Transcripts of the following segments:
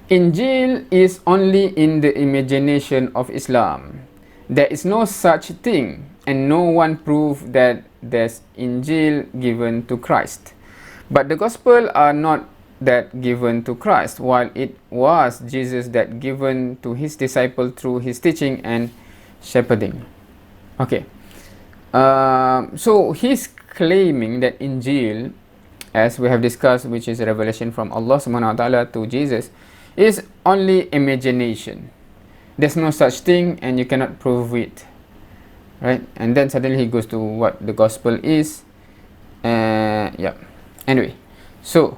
Injil is only in the imagination of Islam. There is no such thing, and no one proved that there's Injil given to Christ. But the gospel are not that given to Christ, while it was Jesus that given to his disciple through his teaching and shepherding. Okay. So he's claiming that Injil, as we have discussed, which is a revelation from Allah subhanahu wa ta'ala to Jesus, is only imagination. There's no such thing and you cannot prove it. Right? And then suddenly he goes to what the gospel is. Yeah. Anyway, so,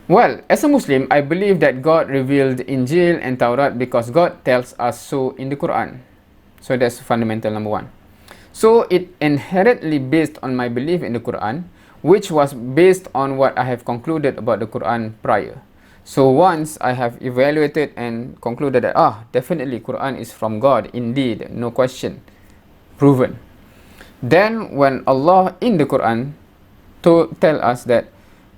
well, as a Muslim, I believe that God revealed Injil and Taurat because God tells us so in the Quran. So that's fundamental number one. So it inherently based on my belief in the Quran, which was based on what I have concluded about the Quran prior. So once I have evaluated and concluded that, definitely Quran is from God, indeed, no question, proven. Then when Allah in the Quran tell us that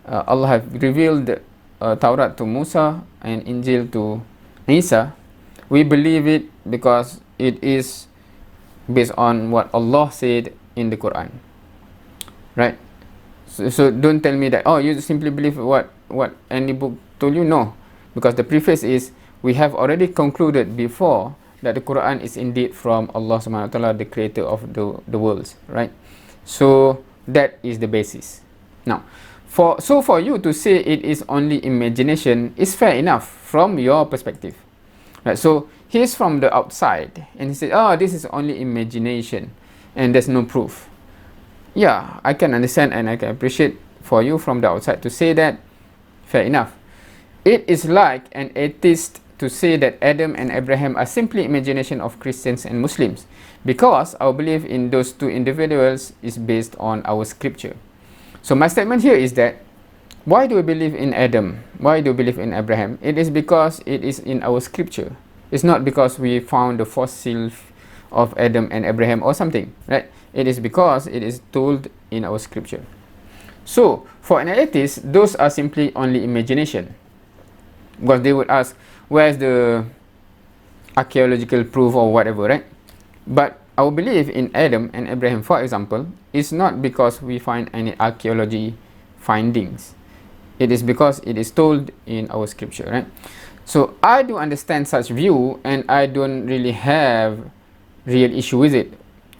Allah have revealed Taurat to Musa and Injil to Isa, we believe it because it is based on what Allah said in the Quran. Right? So don't tell me that, you simply believe what any book told you. No, because the preface is, we have already concluded before that the Quran is indeed from Allah subhanahu wa ta'ala, the creator of the worlds, right? So that is the basis. Now, for you to say it is only imagination is fair enough from your perspective, right? So he's from the outside and he said, this is only imagination and there's no proof. Yeah, I can understand and I can appreciate for you from the outside to say that. Fair enough. It is like an atheist to say that Adam and Abraham are simply imagination of Christians and Muslims, because our belief in those two individuals is based on our scripture. So my statement here is that, why do we believe in Adam? Why do we believe in Abraham? It is because it is in our scripture. It's not because we found the fossil of Adam and Abraham or something, right? It is because it is told in our scripture. So, for an atheist, those are simply only imagination. Because they would ask, where's the archaeological proof or whatever, right? But our belief in Adam and Abraham, for example, is not because we find any archaeology findings. It is because it is told in our scripture, right? So, I do understand such view and I don't really have real issue with it.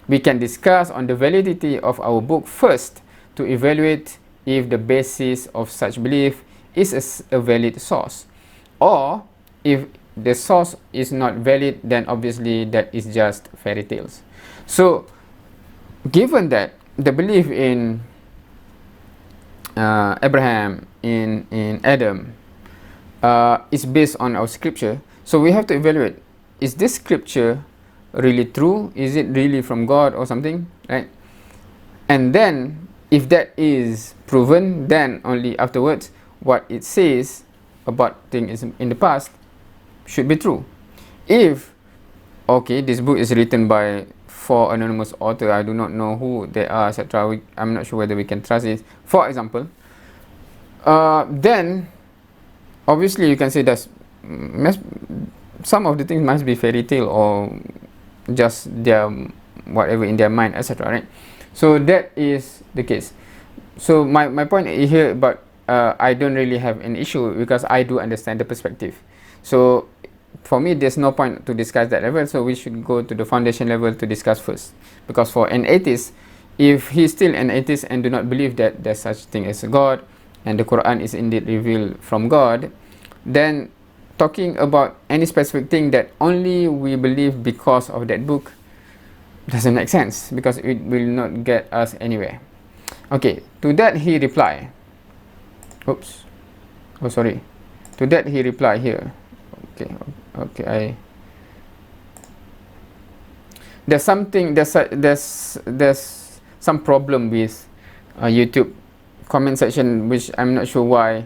We can discuss on the validity of our book first to evaluate if the basis of such belief is a valid source, or if the source is not valid, then obviously that is just fairy tales. So given that the belief in Abraham, in Adam is based on our scripture, so we have to evaluate, is this scripture really true? Is it really from God or something, right? And then if that is proven, then only afterwards what it says about things in the past should be true. If, okay, this book is written by 4 anonymous authors, I do not know who they are, etc., I'm not sure whether we can trust it, for example, then obviously you can say that some of the things must be fairy tale or just their whatever in their mind, etc., right? So that is the case. So my point here, but I don't really have an issue because I do understand the perspective. So for me, there's no point to discuss that level, so we should go to the foundation level to discuss first. Because for an atheist, if he's still an atheist and do not believe that there's such thing as a God and the Quran is indeed revealed from God, then talking about any specific thing that only we believe because of that book doesn't make sense, because it will not get us anywhere. Okay, to that he replied, to that he replied here, there's some problem with YouTube comment section, which I'm not sure why.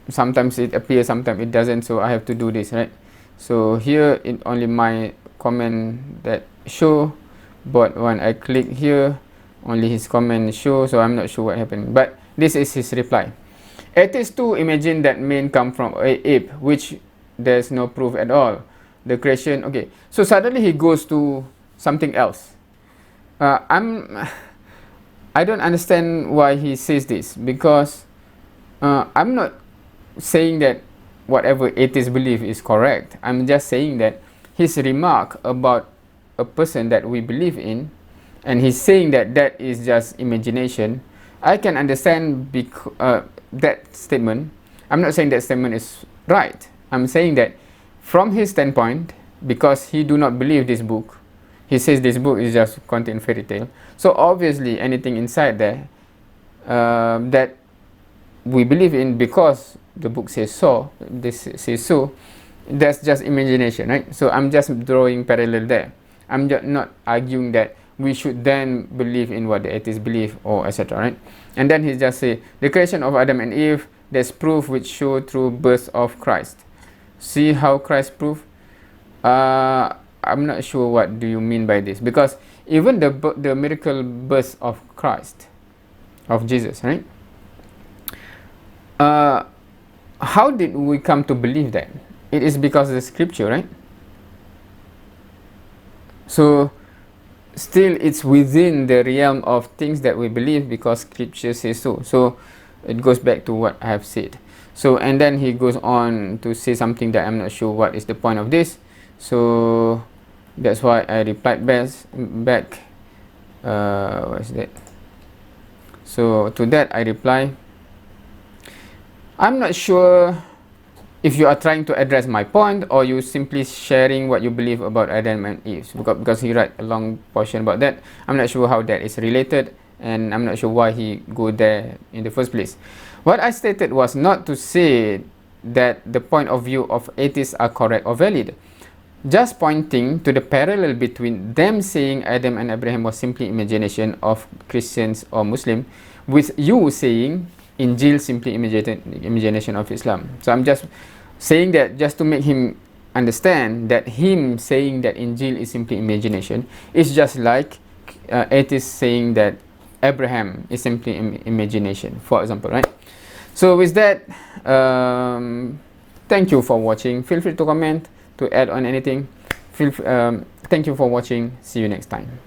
Sometimes it appears, sometimes it doesn't, so I have to do this, right? So here it only my comment that show, but when I click here only his comment show, so I'm not sure what happened, but this is his reply. Atheists too imagine that men come from a ape, which there's no proof at all. The creation, okay. So suddenly he goes to something else. I don't understand why he says this, because I'm not saying that whatever atheists believe is correct. I'm just saying that his remark about a person that we believe in, and he's saying that that is just imagination. I can understand that statement. I'm not saying that statement is right. I'm saying that from his standpoint, because he do not believe this book, he says this book is just contain fairy tale. So obviously anything inside there that we believe in, because the book says so, this says so, that's just imagination, right? So I'm just drawing parallel there. I'm just not arguing that we should then believe in what the atheists believe, or etc., right? And then he just say, the creation of Adam and Eve, there's proof which show through birth of Christ. See how Christ proved? I'm not sure what do you mean by this, because even the miracle birth of Christ, of Jesus, right? How did we come to believe that? It is because of the scripture, right? So still it's within the realm of things that we believe, because scripture says so. So it goes back to what I have said. So, and then he goes on to say something that I'm not sure what is the point of this. So that's why I replied back. What is that? So to that I reply, I'm not sure if you are trying to address my point, or you simply sharing what you believe about Adam and Eve, because he write a long portion about that. I'm not sure how that is related, and I'm not sure why he go there in the first place. What I stated was not to say that the point of view of atheists are correct or valid, just pointing to the parallel between them saying Adam and Abraham was simply imagination of Christians or Muslim, with you saying Injil simply imagination of Islam. So I'm just saying that just to make him understand that him saying that Injil is simply imagination is just like atheists saying that Abraham is simply imagination, for example, right? So with that, thank you for watching. Feel free to comment, to add on anything. Thank you for watching. See you next time.